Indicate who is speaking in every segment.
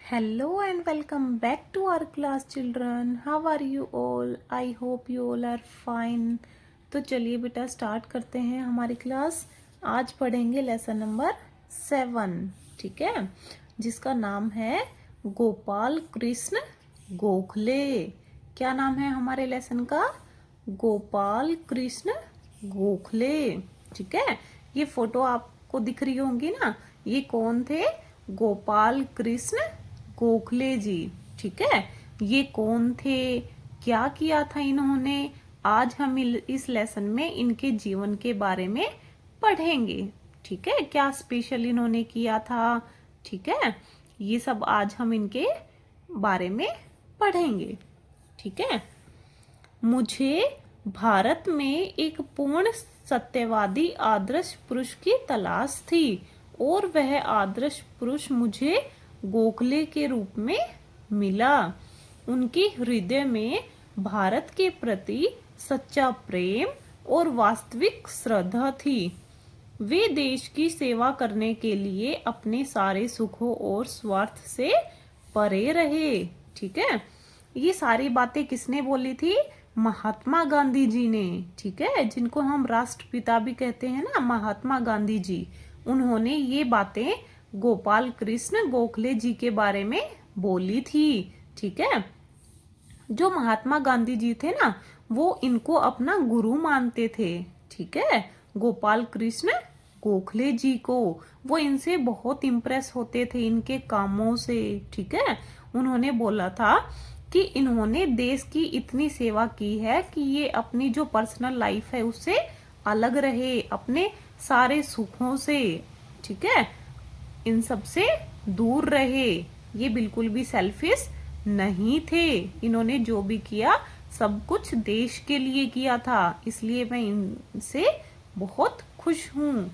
Speaker 1: Hello and welcome back to our class children. How are you all? I hope you all are fine. तो चलिए बेटा start करते हैं हमारी class. आज पढ़ेंगे लेसन नंबर 7, ठीक है, जिसका नाम है गोपाल कृष्ण गोखले। क्या नाम है हमारे लेसन का? गोपाल कृष्ण गोखले, ठीक है। ये फोटो आपको दिख रही होंगी ना, ये कौन थे? गोपाल कृष्ण गोखले जी, ठीक है। ये कौन थे, क्या किया था इन्होंने? आज हम इस लेसन में इनके जीवन के बारे में पढ़ेंगे, ठीक है। क्या स्पेशल इन्होंने किया था, ठीक है, ये सब आज हम इनके बारे में पढ़ेंगे, ठीक है। मुझे भारत में एक पूर्ण सत्यवादी आदर्श पुरुष की तलाश थी और वह आदर्श पुरुष मुझे गोखले के रूप में मिला। उनके हृदय में भारत के प्रति सच्चा प्रेम और वास्तविक श्रद्धा थी। वे देश की सेवा करने के लिए अपने सारे सुखों और स्वार्थ से परे रहे, ठीक है। ये सारी बातें किसने बोली थी? महात्मा गांधी जी ने, ठीक है, जिनको हम राष्ट्रपिता भी कहते हैं ना, महात्मा गांधी जी। उन्होंने ये बातें गोपाल कृष्ण गोखले जी के बारे में बोली थी, ठीक है। जो महात्मा गांधी जी थे ना, वो इनको अपना गुरु मानते थे, ठीक है, गोपाल कृष्ण गोखले जी को। वो इनसे बहुत इम्प्रेस होते थे, इनके कामों से, ठीक है। उन्होंने बोला था कि इन्होंने देश की इतनी सेवा की है कि ये अपनी जो पर्सनल लाइफ है उससे अलग रहे, अपने सारे सुखों से, ठीक है, इन सब से दूर रहे। ये बिल्कुल भी सेल्फिश नहीं थे। इन्होंने जो भी किया सब कुछ देश के लिए किया था, इसलिए मैं इनसे बहुत खुश हूँ।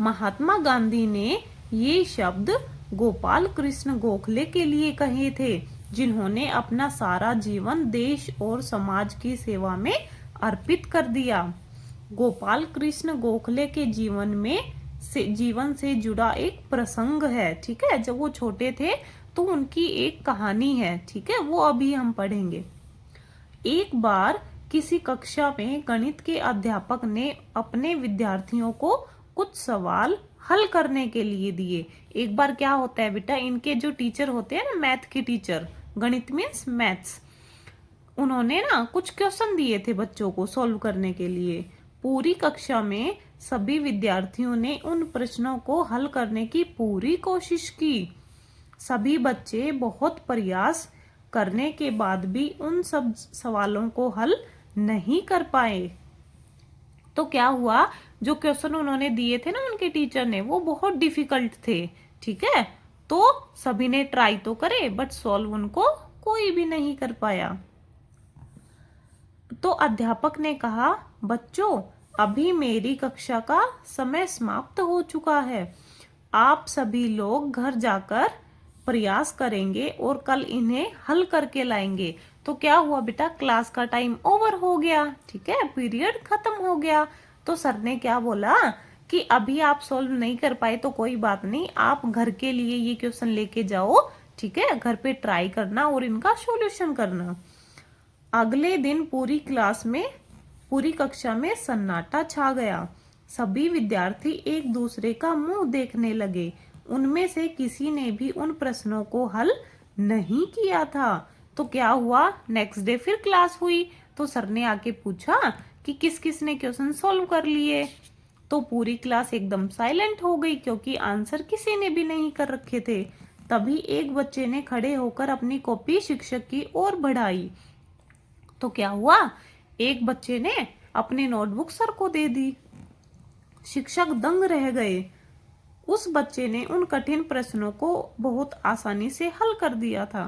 Speaker 1: महात्मा गांधी ने ये शब्द गोपाल कृष्ण गोखले के लिए कहे थे, जिन्होंने अपना सारा जीवन देश और समाज की सेवा में अर्पित कर दिया। गोपाल कृष्ण गोखले के जीवन से जुड़ा एक प्रसंग है, ठीक है। जब वो छोटे थे तो उनकी एक कहानी है, ठीक है, वो अभी हम पढ़ेंगे। एक बार किसी कक्षा में गणित के अध्यापक ने अपने विद्यार्थियों को कुछ सवाल हल करने के लिए दिए। एक बार क्या होता है बेटा, इनके जो टीचर होते हैं ना, मैथ के टीचर, गणित मीन्स मैथ्स, उन्होंने ना कुछ क्वेश्चन दिए थे बच्चों को सॉल्व करने के लिए। पूरी कक्षा में सभी विद्यार्थियों ने उन प्रश्नों को हल करने की पूरी कोशिश की। सभी बच्चे बहुत प्रयास करने के बाद भी उन सब सवालों को हल नहीं कर पाए। तो क्या हुआ, जो क्वेश्चन उन्होंने दिए थे ना उनके टीचर ने, वो बहुत डिफिकल्ट थे, ठीक है। तो सभी ने ट्राई तो करे बट सॉल्व उनको कोई भी नहीं कर पाया। तो अध्यापक ने कहा, बच्चों अभी मेरी कक्षा का समय समाप्त हो चुका है। आप सभी लोग घर जाकर प्रयास करेंगे और कल इन्हें हल करके लाएंगे। तो क्या हुआ बेटा, क्लास का टाइम ओवर हो गया, ठीक है, पीरियड खत्म हो गया। तो सर ने क्या बोला कि अभी आप सॉल्व नहीं कर पाए तो कोई बात नहीं, आप घर के लिए ये क्वेश्चन लेके जाओ, ठीक है, घर पे ट्राई करना और इनका सॉल्यूशन करना। अगले दिन पूरी कक्षा में सन्नाटा छा गया। सभी विद्यार्थी एक दूसरे का मुंह देखने लगे। उनमें से किसी ने भी उन प्रश्नों को हल नहीं किया था। तो क्या हुआ, नेक्स्ट डे फिर क्लास हुई तो सर ने आके पूछा कि किस किस ने क्वेश्चन सॉल्व कर लिए। तो पूरी क्लास एकदम साइलेंट हो गई, क्योंकि आंसर किसी ने भी नहीं कर रखे थे। तभी एक बच्चे ने खड़े होकर अपनी कॉपी शिक्षक की ओर बढ़ाई। तो क्या हुआ, एक बच्चे ने अपनी नोटबुक सर को दे दी। शिक्षक दंग रह गए। उस बच्चे ने उन कठिन प्रश्नों को बहुत आसानी से हल कर दिया था।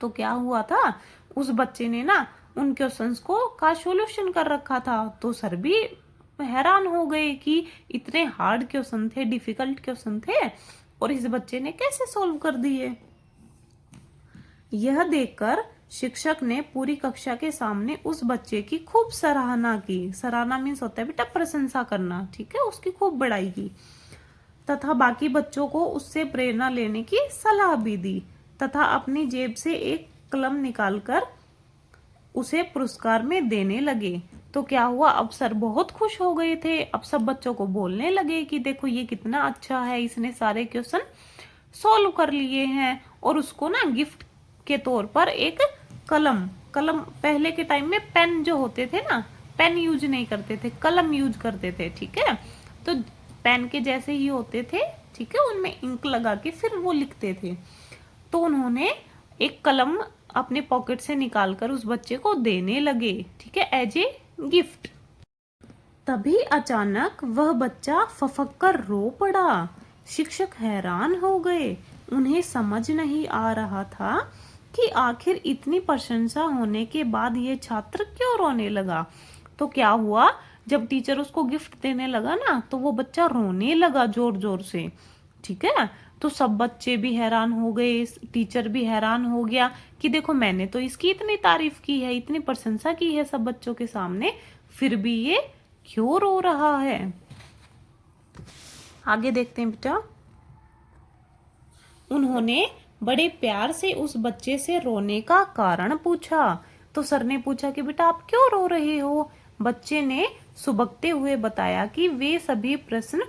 Speaker 1: तो क्या हुआ था, उस बच्चे ने ना उन क्वेश्चंस का सॉल्यूशन कर रखा था। तो सर भी हैरान हो गए कि इतने हार्ड क्वेश्चन थे, डिफिकल्ट क्वेश्चन थे, और इस बच्चे ने कैसे सॉल्व कर दिए। यह देखकर शिक्षक ने पूरी कक्षा के सामने उस बच्चे की खूब सराहना की। सराहना मीन्स होता है बेटा प्रशंसा करना, ठीक है, उसकी खूब बड़ाई की। तथा बाकी बच्चों को उससे प्रेरणा लेने की सलाह भी दी तथा अपनी जेब से एक कलम निकालकर उसे पुरस्कार में देने लगे। तो क्या हुआ, अब सर बहुत खुश हो गए थे। अब सब बच्चों को बोलने लगे कि देखो ये कितना अच्छा है, इसने सारे क्वेश्चन सॉल्व कर लिए हैं। और उसको ना गिफ्ट के तौर पर एक कलम कलम पहले के टाइम में पेन जो होते थे ना, पेन यूज नहीं करते थे, कलम यूज करते थे, ठीक है। तो पेन के जैसे ही होते थे, ठीक है, उनमें इंक लगा के फिर वो लिखते थे। तो उन्होंने एक कलम अपने पॉकेट से निकालकर उस बच्चे को देने लगे, ठीक है, एज ए गिफ्ट। तभी अचानक वह बच्चा फफक कर रो पड़ा। शिक्षक हैरान हो गए। उन्हें समझ नहीं आ रहा था कि आखिर इतनी प्रशंसा होने के बाद ये छात्र क्यों रोने लगा। तो क्या हुआ, जब टीचर उसको गिफ्ट देने लगा ना, तो वो बच्चा रोने लगा जोर जोर से, ठीक है। तो सब बच्चे भी हैरान हो गए, टीचर भी हैरान हो गया कि देखो मैंने तो इसकी इतनी तारीफ की है, इतनी प्रशंसा की है सब बच्चों के सामने, फिर भी ये क्यों रो रहा है। आगे देखते हैं बेटा। उन्होंने बड़े प्यार से उस बच्चे से रोने का कारण पूछा। तो सर ने पूछा कि बेटा आप क्यों रो रहे हो। बच्चे ने सुबकते हुए बताया कि वे सभी प्रश्न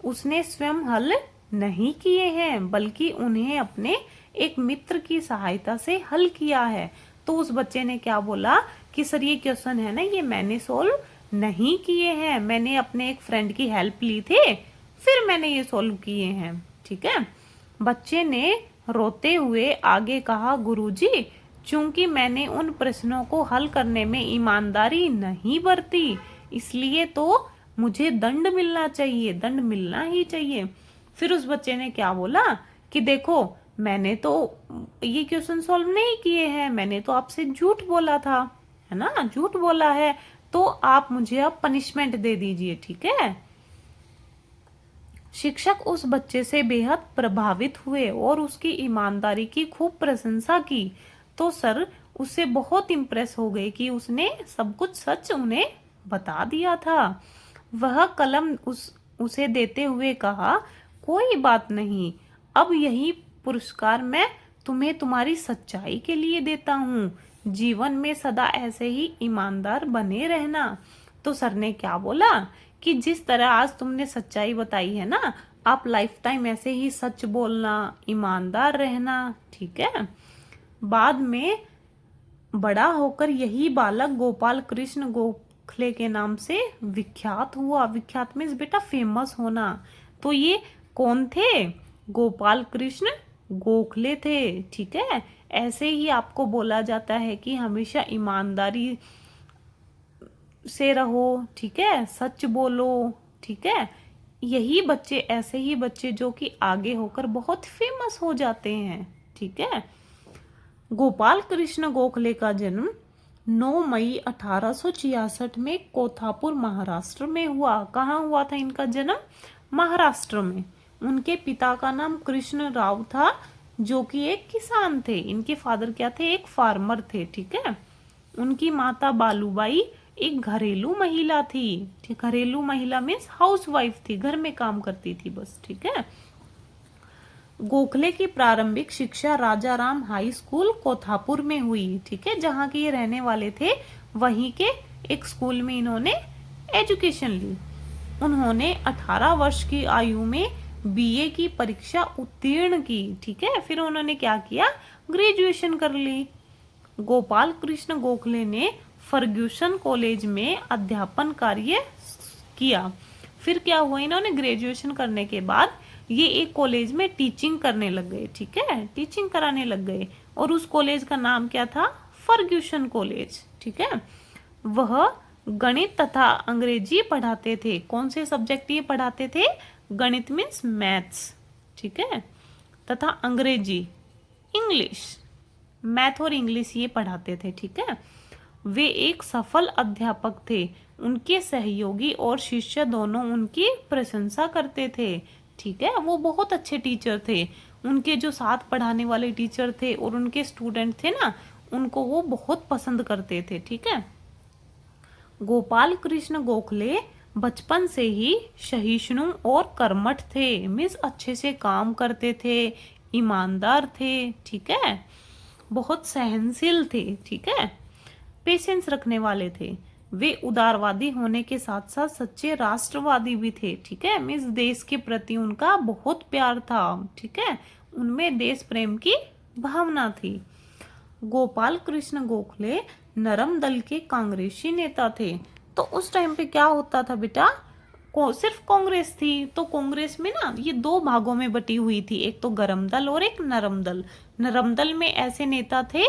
Speaker 1: उसने स्वयं हल नहीं किए हैं, बल्कि उन्हें अपने एक मित्र की सहायता से हल किया है। तो उस बच्चे ने क्या बोला कि सर ये क्वेश्चन है ना, ये मैंने सोल्व नहीं किए हैं, मैंने अपने एक फ्रेंड की हेल्प ली थी, फिर मैंने ये सोल्व किए हैं, ठीक है। बच्चे ने रोते हुए आगे कहा, गुरुजी, चूंकि मैंने उन प्रश्नों को हल करने में ईमानदारी नहीं बरती, इसलिए तो मुझे दंड मिलना चाहिए, दंड मिलना ही चाहिए। फिर उस बच्चे ने क्या बोला कि देखो मैंने तो ये क्वेश्चन सॉल्व नहीं किए हैं, मैंने तो आपसे झूठ बोला था, है ना, झूठ बोला है, तो आप मुझे अब पनिशमेंट दे दीजिए, ठीक है। शिक्षक उस बच्चे से बेहद प्रभावित हुए और उसकी ईमानदारी की खूब प्रशंसा की। तो सर उससे बहुत इम्प्रेस हो गए कि उसने सब कुछ सच उन्हें बता दिया था। वह कलम उसे देते हुए कहा, कोई बात नहीं, अब यही पुरस्कार मैं तुम्हें तुम्हारी सच्चाई के लिए देता हूँ। जीवन में सदा ऐसे ही ईमानदार बने रहना। तो सर ने क्या बोला कि जिस तरह आज तुमने सच्चाई बताई है ना, आप लाइफ टाइम ऐसे ही सच बोलना, ईमानदार रहना, ठीक है। बाद में बड़ा होकर यही बालक गोपाल कृष्ण गोखले के नाम से विख्यात हुआ। विख्यात मीन्स बेटा फेमस होना। तो ये कौन थे, गोपाल कृष्ण गोखले थे, ठीक है। ऐसे ही आपको बोला जाता है कि हमेशा ईमानदारी से रहो, ठीक है, सच बोलो, ठीक है। यही बच्चे, ऐसे ही बच्चे जो कि आगे होकर बहुत फेमस हो जाते हैं, ठीक है। गोपाल कृष्ण गोखले का जन्म 9 मई 1866 में कोल्हापुर महाराष्ट्र में हुआ। कहाँ हुआ था इनका जन्म, महाराष्ट्र में। उनके पिता का नाम कृष्ण राव था, जो कि एक किसान थे। इनके फादर क्या थे, एक फार्मर थे, ठीक है। उनकी माता बालूबाई एक घरेलू महिला थी, ठीक, घरेलू महिला मीन्स हाउस वाइफ थी, घर में काम करती थी बस, ठीक है। गोखले की प्रारंभिक शिक्षा राजा राम हाई स्कूल कोल्हापुर में हुई, ठीक है, जहाँ के ये रहने वाले थे, वहीं के एक स्कूल में इन्होंने एजुकेशन ली। उन्होंने 18 वर्ष की आयु में बीए की परीक्षा उत्तीर्ण की, ठीक है। फिर उन्होंने क्या किया, ग्रेजुएशन कर ली। गोपाल कृष्ण गोखले ने फर्ग्यूसन कॉलेज में अध्यापन कार्य किया। फिर क्या हुआ, इन्होंने ग्रेजुएशन करने के बाद ये एक कॉलेज में टीचिंग करने लग गए, ठीक है, टीचिंग कराने लग गए। और उस कॉलेज का नाम क्या था, फर्ग्यूसन कॉलेज, ठीक है। वह गणित तथा अंग्रेजी पढ़ाते थे। कौन से सब्जेक्ट ये पढ़ाते थे, गणित मीन्स मैथ्स, ठीक है, तथा अंग्रेजी इंग्लिश, मैथ और इंग्लिश ये पढ़ाते थे, ठीक है। वे एक सफल अध्यापक थे। उनके सहयोगी और शिष्य दोनों उनकी प्रशंसा करते थे, ठीक है। वो बहुत अच्छे टीचर थे। उनके जो साथ पढ़ाने वाले टीचर थे और उनके स्टूडेंट थे ना, उनको वो बहुत पसंद करते थे, ठीक है। गोपाल कृष्ण गोखले बचपन से ही सहिष्णु और कर्मठ थे, मीन्स अच्छे से काम करते थे, ईमानदार थे, ठीक है, बहुत सहनशील थे, ठीक है, पेशेंस रखने वाले थे। वे उदारवादी होने के साथ साथ सच्चे राष्ट्रवादी भी थे, ठीक है, मीन्स देश के प्रति उनका बहुत प्यार था, ठीक है, उनमें देश प्रेम की भावना थी। गोपाल कृष्ण गोखले नरम दल के कांग्रेसी नेता थे। तो उस टाइम पे क्या होता था बेटा, सिर्फ कांग्रेस थी, तो कांग्रेस में ना ये दो भागों में बटी हुई थी, एक तो गरम दल और एक नरम दल। नरम दल में ऐसे नेता थे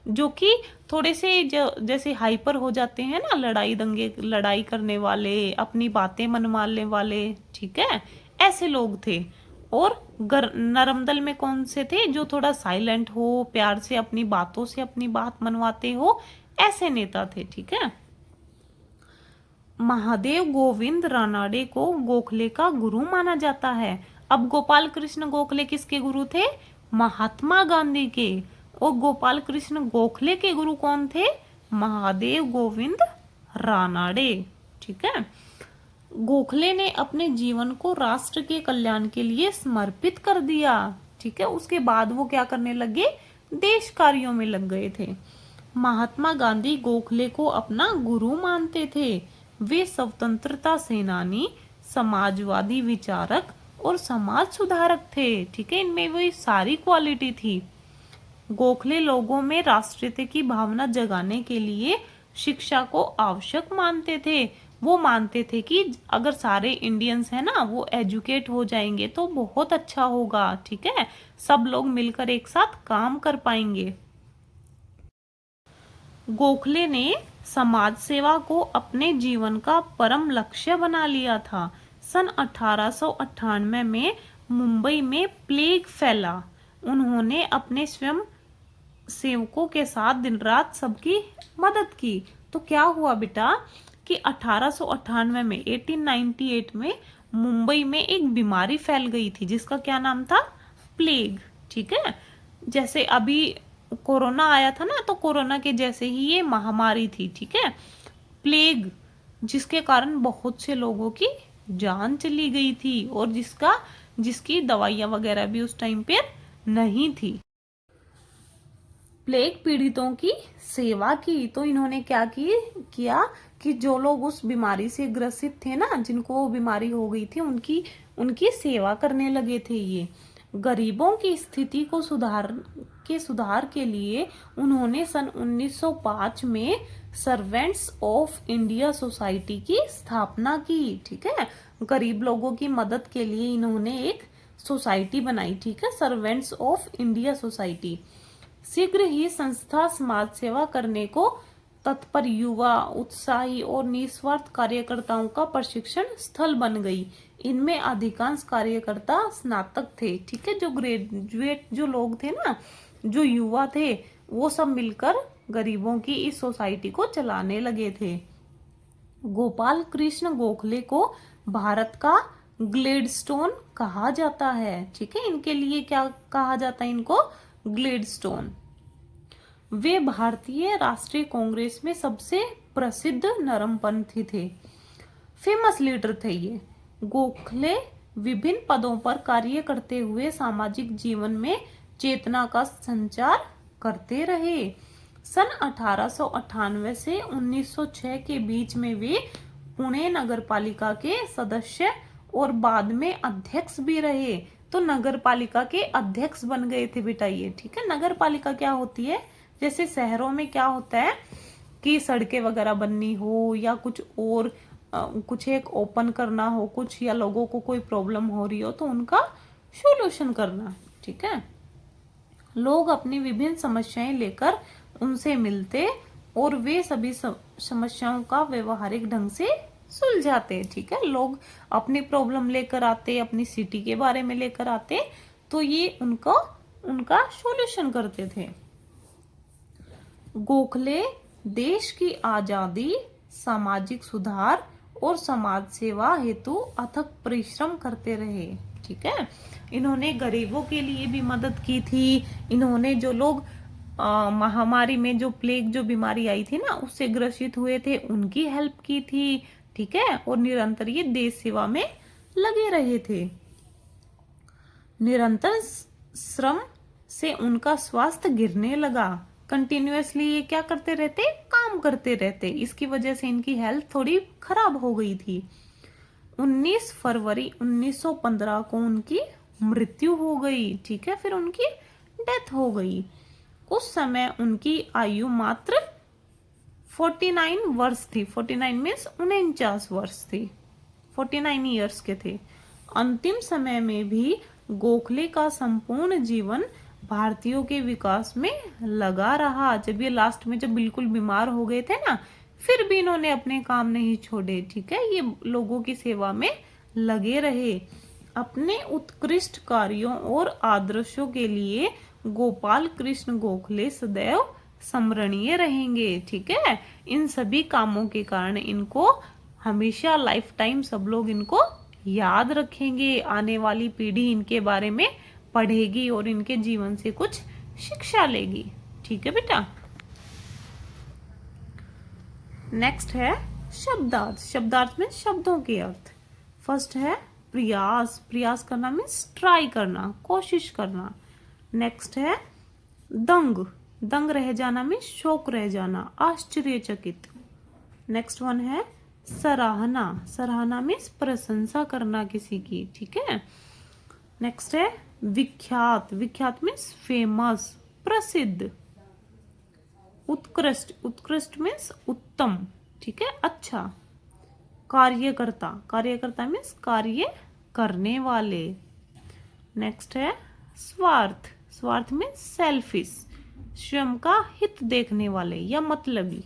Speaker 1: जो कि थोड़े से जैसे हाइपर हो जाते हैं ना, लड़ाई करने वाले, अपनी बातें मनवाने वाले, ठीक है, ऐसे लोग थे। और नरम दल में कौन से थे, जो थोड़ा साइलेंट हो, प्यार से अपनी बातों से अपनी बात मनवाते हो, ऐसे नेता थे, ठीक है। महादेव गोविंद रानाडे को गोखले का गुरु माना जाता है। अब गोपाल कृष्ण गोखले किसके गुरु थे, महात्मा गांधी के। और गोपाल कृष्ण गोखले के गुरु कौन थे, महादेव गोविंद रानाडे, ठीक है। गोखले ने अपने जीवन को राष्ट्र के कल्याण के लिए समर्पित कर दिया, ठीक है। उसके बाद वो क्या करने लगे, देश कार्यों में लग गए थे। महात्मा गांधी गोखले को अपना गुरु मानते थे। वे स्वतंत्रता सेनानी, समाजवादी विचारक और समाज सुधारक थे, ठीक है, इनमें वही सारी क्वालिटी थी। गोखले लोगों में राष्ट्रीयता की भावना जगाने के लिए शिक्षा को आवश्यक मानते थे। वो मानते थे कि अगर सारे इंडियंस हैं ना वो एजुकेट हो जाएंगे तो बहुत अच्छा होगा, ठीक है, सब लोग मिलकर एक साथ काम कर पाएंगे। गोखले ने समाज सेवा को अपने जीवन का परम लक्ष्य बना लिया था। सन 1898 में मुंबई में प्लेग फैला। उन्होंने अपने स्वयं सेवकों के साथ दिन रात सबकी मदद की। तो क्या हुआ बेटा कि 1898 में 1898 में मुंबई में एक बीमारी फैल गई थी जिसका क्या नाम था, प्लेग, ठीक है। जैसे अभी कोरोना आया था ना, तो कोरोना के जैसे ही ये महामारी थी, ठीक है, प्लेग, जिसके कारण बहुत से लोगों की जान चली गई थी और जिसकी दवाइयां वगैरह भी उस टाइम पे नहीं थी। प्लेग पीड़ितों की सेवा की। तो इन्होंने क्या किया कि जो लोग उस बीमारी से ग्रसित थे ना, जिनको वो बीमारी हो गई थी, उनकी सेवा करने लगे थे। ये गरीबों की स्थिति को सुधार के लिए उन्होंने सन 1905 में सर्वेंट्स ऑफ इंडिया सोसाइटी की स्थापना की, ठीक है। गरीब लोगों की मदद के लिए इन्होंने एक सोसाइटी बनाई, ठीक है, सर्वेंट्स ऑफ इंडिया सोसाइटी। शीघ्र ही संस्था समाज सेवा करने को तत्पर युवा, उत्साही और निस्वार्थ कार्यकर्ताओं का प्रशिक्षण स्थल बन गई। इनमें अधिकांश कार्यकर्ता स्नातक थे, ठीक है, जो ग्रेजुएट जो लोग थे ना, जो युवा थे, वो सब मिलकर गरीबों की इस सोसाइटी को चलाने लगे थे। गोपाल कृष्ण गोखले को भारत का ग्लेडस्टोन कहा जाता है, ठीक है, इनके लिए क्या कहा जाता है, इनको ग्लेडस्टोन। वे भारतीय राष्ट्रीय कांग्रेस में सबसे प्रसिद्ध नरमपंथी थे, फेमस लीडर थे ये। गोखले विभिन्न पदों पर कार्य करते हुए सामाजिक जीवन में चेतना का संचार करते रहे। सन 1898 से 1906 के बीच में वे पुणे नगर पालिका के सदस्य और बाद में अध्यक्ष भी रहे। तो नगर पालिका के अध्यक्ष बन गए थे बेटा ये, ठीक है। नगर पालिका क्या होती है, जैसे शहरों में क्या होता है कि सड़कें वगैरह बननी हो या कुछ और कुछ एक ओपन करना हो कुछ, या लोगों को कोई प्रॉब्लम हो रही हो तो उनका सॉल्यूशन करना, ठीक है। लोग अपनी विभिन्न समस्याएं लेकर उनसे मिलते और वे सभी समस्याओं का व्यवहारिक ढंग से सुलझाते, ठीक है। लोग अपनी प्रॉब्लम लेकर आते, अपनी सिटी के बारे में लेकर आते, तो ये उनका सॉल्यूशन करते थे। गोखले देश की आजादी, सामाजिक सुधार और समाज सेवा हेतु अथक परिश्रम करते रहे, ठीक है। इन्होंने गरीबों के लिए भी मदद की थी। इन्होंने जो लोग महामारी में जो प्लेग जो बीमारी आई थी ना उससे ग्रसित हुए थे उनकी हेल्प की थी, ठीक है, और निरंतर ये देश सेवा में लगे रहे थे। निरंतर श्रम से उनका स्वास्थ्य गिरने लगा। कंटिन्यूअसली ये क्या करते रहते, काम करते रहते, इसकी वजह से इनकी हेल्थ थोड़ी खराब हो गई थी। 19 फरवरी 1915 को उनकी मृत्यु हो गई, ठीक है, फिर उनकी डेथ हो गई। उस समय उनकी आयु मात्र 49 वर्ष थी। 49 मीन्स 49 वर्ष थी, 49 ईयर्स के थे। अंतिम समय में भी गोखले का संपूर्ण जीवन भारतीयों के विकास में लगा रहा। जब ये लास्ट में जब बिल्कुल बीमार हो गए थे ना, फिर भी इन्होंने अपने काम नहीं छोड़े, ठीक है, ये लोगों की सेवा में लगे रहे। अपने उत्कृष्ट कार्यों और आदर्शों के लिए गोपाल कृष्ण गोखले सदैव स्मरणीय रहेंगे, ठीक है। इन सभी कामों के कारण इनको हमेशा लाइफ टाइम सब लोग इनको याद रखेंगे। आने वाली पीढ़ी इनके बारे में पढ़ेगी और इनके जीवन से कुछ शिक्षा लेगी, ठीक है बेटा। नेक्स्ट है शब्दार्थ। शब्दार्थ में शब्दों के अर्थ। फर्स्ट है प्रयास। प्रयास करना मीन्स ट्राई करना, कोशिश करना। नेक्स्ट है दंग। दंग रह जाना मीन्स शौक रह जाना, आश्चर्यचकित। नेक्स्ट वन है सराहना। सराहना मीन्स प्रशंसा करना किसी की, ठीक है। नेक्स्ट है विख्यात। विख्यात मीन्स फेमस, प्रसिद्ध। उत्कृष्ट। उत्कृष्ट मीन्स उत्तम, ठीक है, अच्छा। कार्यकर्ता। कार्यकर्ता मीन्स कार्य करने वाले। नेक्स्ट है स्वार्थ। स्वार्थ मीन्स सेल्फिश, स्वयं का हित देखने वाले या मतलबी।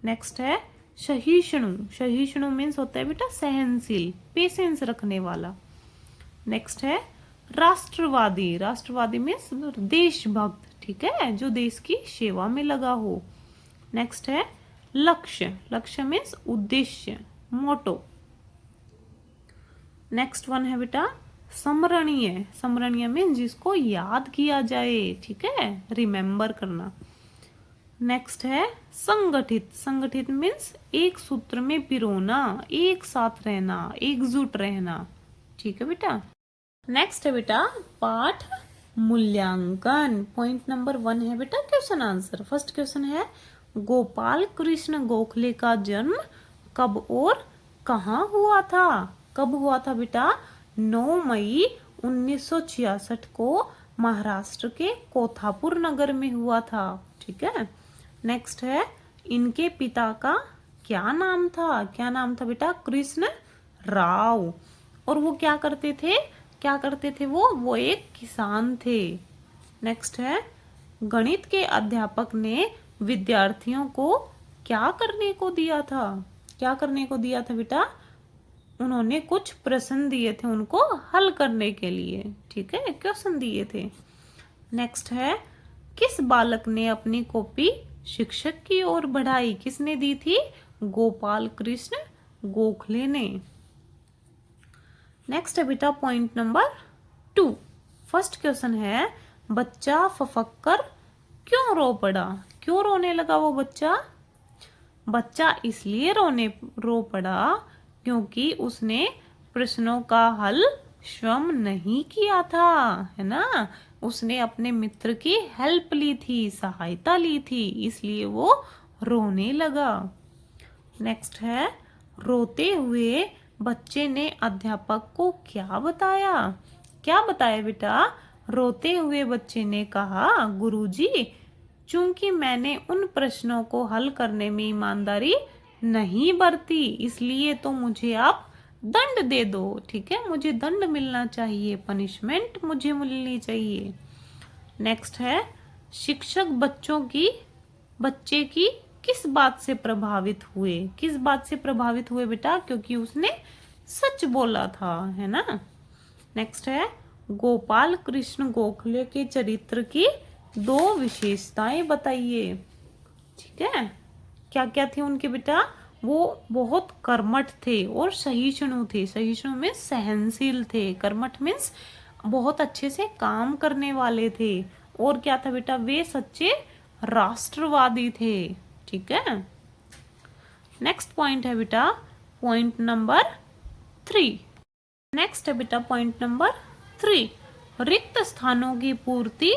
Speaker 1: नेक्स्ट है सहिष्णु। सहिष्णु मीन्स होता है बेटा सहनशील, पेशेंस रखने वाला। नेक्स्ट है राष्ट्रवादी। राष्ट्रवादी मीन्स देशभक्त, ठीक है, जो देश की सेवा में लगा हो। नेक्स्ट है लक्ष्य। लक्ष्य मीन्स उद्देश्य, मोटो। नेक्स्ट वन है बेटा स्मरणीय। स्मरणीय मीन्स जिसको याद किया जाए, ठीक है, रिमेम्बर करना। नेक्स्ट है संगठित। संगठित मीन्स एक सूत्र में पिरोना, एक साथ रहना, एकजुट रहना, ठीक है बेटा। नेक्स्ट है बेटा पाठ मूल्यांकन। पॉइंट नंबर 1 है बेटा क्वेश्चन आंसर। फर्स्ट क्वेश्चन है गोपाल कृष्ण गोखले का जन्म कब और कहाँ हुआ था? कब हुआ था बेटा? 9 मई 1966 को महाराष्ट्र के कोल्हापुर नगर में हुआ था, ठीक है। नेक्स्ट है इनके पिता का क्या नाम था? क्या नाम था बेटा? कृष्ण राव। और वो क्या करते थे? क्या करते थे वो एक किसान थे। नेक्स्ट है गणित के अध्यापक ने विद्यार्थियों को क्या करने को दिया था? क्या करने को दिया था बेटा? उन्होंने कुछ प्रश्न दिए थे उनको हल करने के लिए, ठीक है, क्वेश्चन दिए थे। नेक्स्ट है किस बालक ने अपनी कॉपी शिक्षक की ओर बढ़ाई? किसने दी थी? गोपाल कृष्ण गोखले ने। नेक्स्ट है बेटा पॉइंट नंबर 2। फर्स्ट क्वेश्चन है बच्चा फफक्कर क्यों रो पड़ा? क्यों रोने लगा वो बच्चा? बच्चा इसलिए रो पड़ा क्योंकि उसने प्रश्नों का हल स्वयं नहीं किया था, है ना। उसने अपने मित्र की हेल्प ली थी, सहायता ली थी, इसलिए वो रोने लगा। नेक्स्ट है रोते हुए बच्चे ने अध्यापक को क्या बताया? क्या बताया बेटा? रोते हुए बच्चे ने कहा गुरुजी, चूंकि मैंने उन प्रश्नों को हल करने में ईमानदारी नहीं बरती, इसलिए तो मुझे आप दंड दे दो, ठीक है, मुझे दंड मिलना चाहिए, पनिशमेंट मुझे मिलनी चाहिए। नेक्स्ट है शिक्षक बच्चे की किस बात से प्रभावित हुए? किस बात से प्रभावित हुए बेटा? क्योंकि उसने सच बोला था, है ना। नेक्स्ट है गोपाल कृष्ण गोखले के चरित्र की 2 विशेषताएं बताइए, ठीक है। क्या क्या थी उनके बेटा? वो बहुत कर्मठ थे और सहिष्णु थे। सहिष्णु में सहनशील थे, कर्मठ मीन्स बहुत अच्छे से काम करने वाले थे। और क्या था बेटा? वे सच्चे राष्ट्रवादी थे, ठीक है। नेक्स्ट पॉइंट है बेटा पॉइंट नंबर 3। नेक्स्ट है बेटा पॉइंट नंबर 3, रिक्त स्थानों की पूर्ति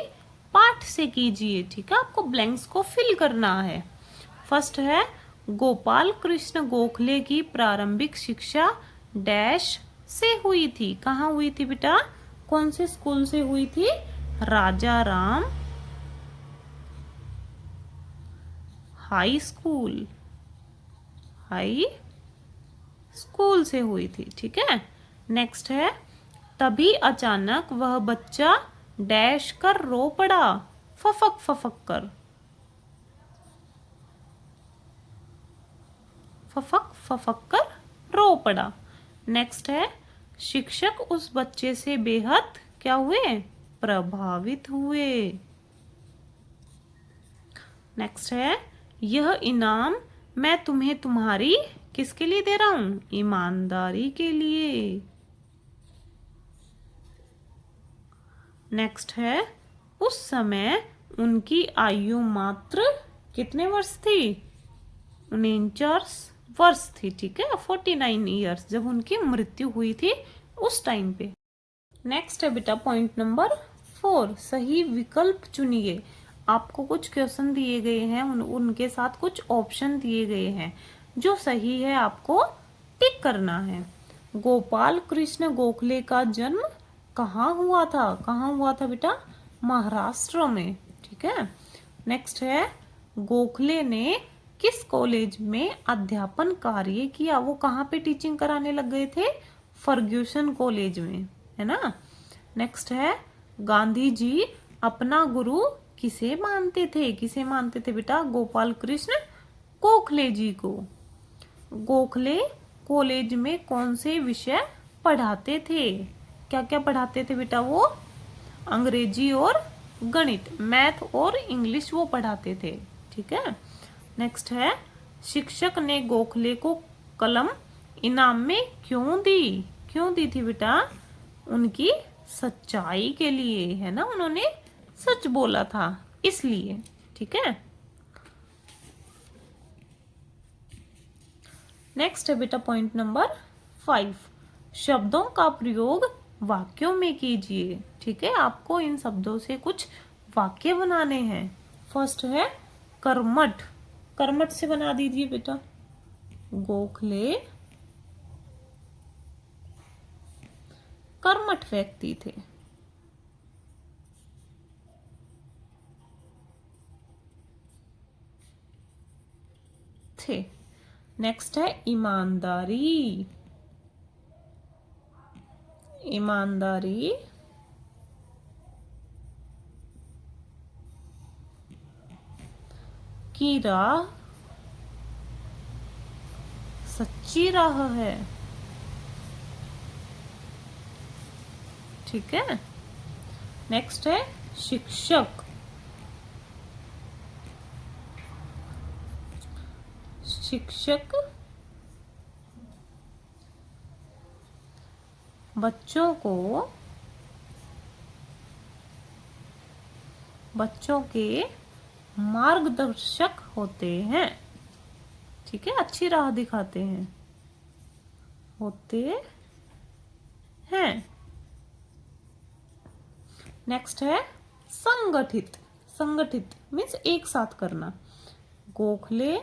Speaker 1: पाठ से कीजिए। ठीक है, आपको ब्लैंक्स को फिल करना है। फर्स्ट है, गोपाल कृष्ण गोखले की प्रारंभिक शिक्षा डैश से हुई थी। कहाँ हुई थी बेटा? कौन से स्कूल से हुई थी? Raja Ram high school, high school से हुई थी। ठीक है। नेक्स्ट है, तभी अचानक वह बच्चा डैश कर रो पड़ा, फफक फफक कर, फफक फफक कर रो पड़ा। नेक्स्ट है, शिक्षक उस बच्चे से बेहद क्या हुए? प्रभावित हुए। नेक्स्ट है, यह इनाम मैं तुम्हें तुम्हारी किसके लिए दे रहा हूं? ईमानदारी के लिए। नेक्स्ट है, उस समय उनकी आयु मात्र कितने वर्ष थी? 49 वर्ष थी। ठीक है, 49 ईयर्स, जब उनकी मृत्यु हुई थी उस टाइम पे। नेक्स्ट है बेटा पॉइंट नंबर 4, सही विकल्प चुनिए। आपको कुछ क्वेश्चन दिए गए हैं, उनके साथ कुछ ऑप्शन दिए गए हैं, जो सही है आपको टिक करना है। गोपाल कृष्ण गोखले का जन्म कहाँ हुआ था? कहाँ हुआ था बेटा? महाराष्ट्र में। ठीक है। नेक्स्ट है, गोखले ने किस कॉलेज में अध्यापन कार्य किया? वो कहाँ पे टीचिंग कराने लग गए थे? फर्ग्यूसन कॉलेज में, है ना। नेक्स्ट है, गांधी जी अपना गुरु किसे मानते थे? किसे मानते थे बेटा? गोपाल कृष्ण गोखले जी को। गोखले कॉलेज में कौन से विषय पढ़ाते थे? क्या क्या पढ़ाते थे बेटा वो? अंग्रेजी और गणित, मैथ और इंग्लिश वो पढ़ाते थे। ठीक है। नेक्स्ट है, शिक्षक ने गोखले को कलम इनाम में क्यों दी? क्यों दी थी बेटा? उनकी सच्चाई के लिए, है ना, उन्होंने सच बोला था इसलिए। ठीक है। नेक्स्ट है बेटा पॉइंट नंबर 5, शब्दों का प्रयोग वाक्यों में कीजिए। ठीक है, आपको इन शब्दों से कुछ वाक्य बनाने हैं। फर्स्ट है कर्मठ, कर्मठ से बना दीजिए बेटा। गोखले कर्मठ व्यक्ति थे। नेक्स्ट है ईमानदारी, ईमानदारी की राह सच्ची राह है। ठीक है। नेक्स्ट है शिक्षक, शिक्षक बच्चों के मार्गदर्शक होते हैं। ठीक है, अच्छी राह दिखाते हैं, होते हैं। नेक्स्ट है संगठित, संगठित मीन्स एक साथ करना। गोखले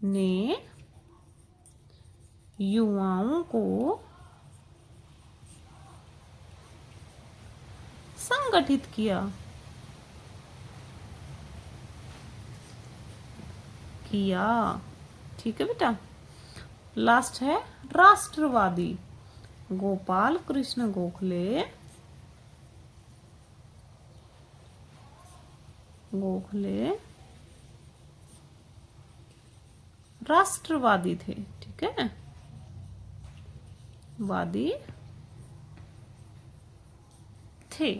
Speaker 1: ने युवाओं को संगठित किया, ठीक है बेटा। लास्ट है राष्ट्रवादी, गोपाल कृष्ण गोखले राष्ट्रवादी थे। ठीक है, वादी थे।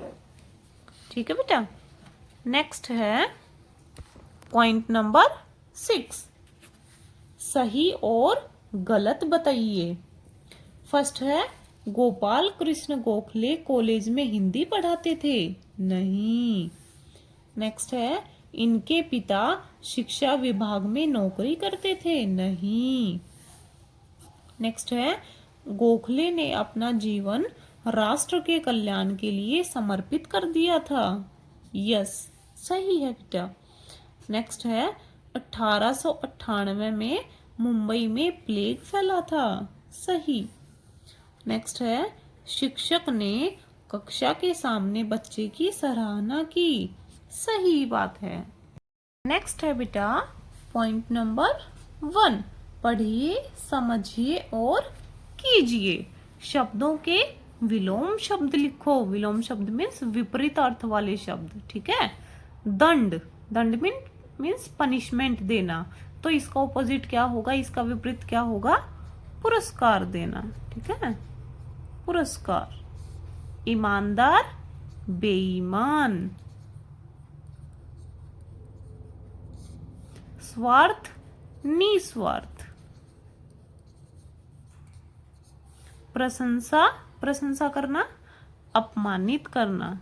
Speaker 1: ठीक है बेटा। नेक्स्ट है पॉइंट नंबर 6, सही और गलत बताइए। फर्स्ट है, गोपाल कृष्ण गोखले कॉलेज में हिंदी पढ़ाते थे। नहीं। नेक्स्ट है, इनके पिता शिक्षा विभाग में नौकरी करते थे? नहीं। नेक्स्ट है, गोखले ने अपना जीवन राष्ट्र के कल्याण के लिए समर्पित कर दिया था? यस, सही है बेटा। नेक्स्ट है, 1898 में मुंबई में प्लेग फैला था? सही। नेक्स्ट है, शिक्षक ने कक्षा के सामने बच्चे की सराहना की? सही बात है। नेक्स्ट है बेटा पॉइंट नंबर 1, पढ़िए, समझिए और कीजिए। शब्दों के विलोम शब्द लिखो। विलोम शब्द मीन्स विपरीत अर्थ वाले शब्द, ठीक है। दंड, दंड मीन्स पनिशमेंट देना, तो इसका ऑपोजिट क्या होगा, इसका विपरीत क्या होगा? पुरस्कार देना, ठीक है। पुरस्कार। ईमानदार, बेईमान। स्वार्थ, निस्वार्थ। प्रशंसा, प्रशंसा करना, अपमानित करना।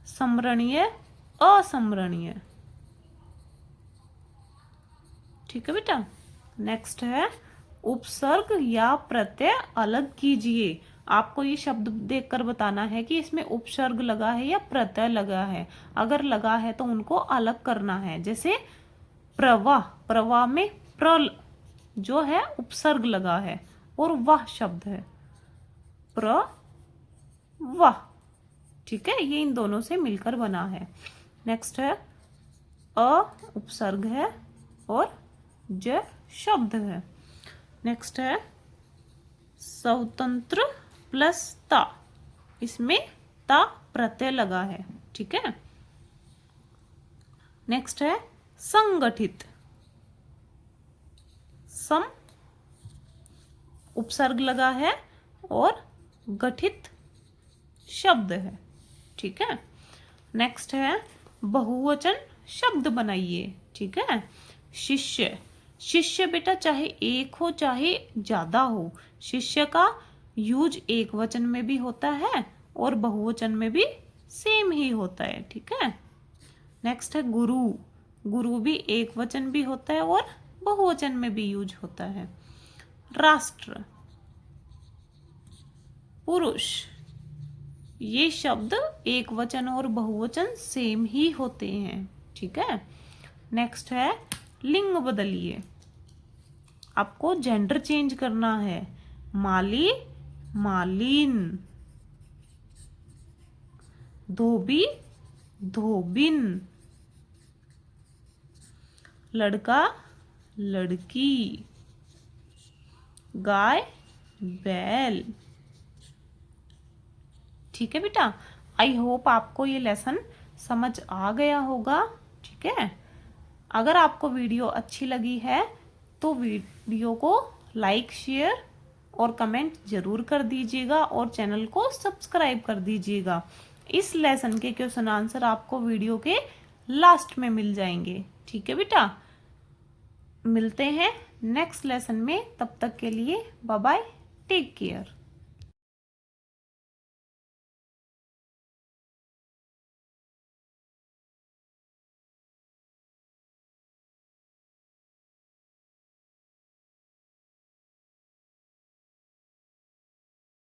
Speaker 1: स्मरणीय, असमरणीय, ठीक है बेटा। नेक्स्ट है, उपसर्ग या प्रत्यय अलग कीजिए। आपको ये शब्द देखकर बताना है कि इसमें उपसर्ग लगा है या प्रत्यय लगा है। अगर लगा है तो उनको अलग करना है। जैसे प्रवाह, प्रवाह में प्र जो है उपसर्ग लगा है और वह शब्द है प्रवाह, ठीक है। ये इन दोनों से मिलकर बना है। नेक्स्ट है, अ उपसर्ग है और ज शब्द है। नेक्स्ट है, स्वतंत्र प्लस ता, इसमें ता प्रत्यय लगा है, ठीक है। नेक्स्ट है, संगठित, सम उपसर्ग लगा है और गठित शब्द है, ठीक है। नेक्स्ट है, बहुवचन शब्द बनाइए, ठीक है। शिष्य, शिष्य बेटा चाहे एक हो चाहे ज्यादा हो, शिष्य का यूज एक वचन में भी होता है और बहुवचन में भी सेम ही होता है, ठीक है। नेक्स्ट है, गुरु, गुरु भी एक वचन भी होता है और बहुवचन में भी यूज होता है। राष्ट्र, पुरुष, ये शब्द एक वचन और बहुवचन सेम ही होते हैं, ठीक है। नेक्स्ट है, लिंग बदलिए। आपको जेंडर चेंज करना है। माली, मालिन। धोबी, धोबिन। लड़का, लड़की। गाय, बैल, ठीक है बेटा। आई होप आपको ये लेसन समझ आ गया होगा, ठीक है। अगर आपको वीडियो अच्छी लगी है तो वीडियो को लाइक, शेयर और कमेंट जरूर कर दीजिएगा और चैनल को सब्सक्राइब कर दीजिएगा। इस लेसन के क्वेश्चन आंसर आपको वीडियो के लास्ट में मिल जाएंगे, ठीक है बेटा। मिलते हैं नेक्स्ट लेसन में, तब तक के लिए बाय बाय, टेक केयर।